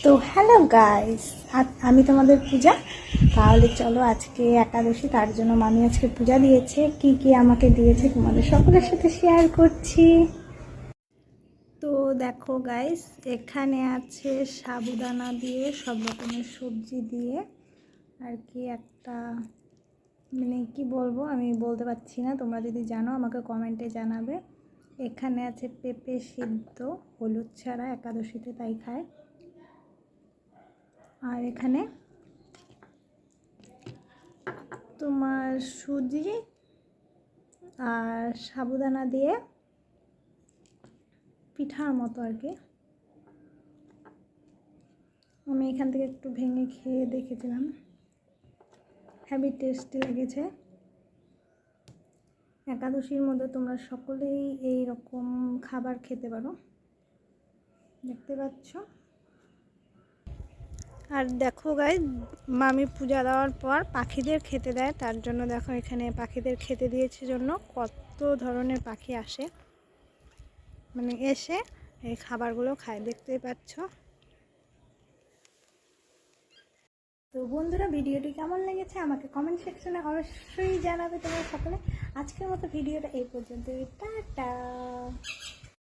তো hello guys, আমি তোমাদের পূজা। তাহলে চলো, আজকে একাদশী, তার জন্য মামি আজকে পূজা দিয়েছে। কি কি আমাকে দিয়েছে তোমাদের সকলের সাথে শেয়ার করছি। তো দেখো গাইস, এখানে আছে সাবুদানা দিয়ে, সব রকমের সবজি দিয়ে আর কি একটা, মানে কি বলবো আমি বলতে পারছি না। তোমরা যদি জানো আমাকে কমেন্টে জানাবে। এখানে আছে পেঁপে সিদ্ধ, হলুদ ছাড়া, একাদশীতে তাই খায়। আর এখানে তোমার সুজি আর সাবুদানা দিয়ে পিঠার মতো আর কি। আমি এখান থেকে একটু ভেঙে খেয়ে দেখেছিলাম, হেভি টেস্টি লেগেছে। একাদশীর মধ্যে তোমরা সকলেই এই রকম খাবার খেতে পারো, দেখতে পাচ্ছ। আর দেখো গাইস, মামি পূজা দেওয়ার পর পাখিদের খেতে দেয়, তার জন্য দেখো এখানে পাখিদের খেতে দিয়েছে জন্য কত ধরনের পাখি আসে, মানে এসে এই খাবারগুলো খায়, দেখতেই পাচ্ছ। তো বন্ধুরা, ভিডিওটি কেমন লেগেছে আমাকে কমেন্ট সেকশনে অবশ্যই জানাবে তোমরা সকলে। আজকের মতো ভিডিওটা এই পর্যন্ত, টাটা।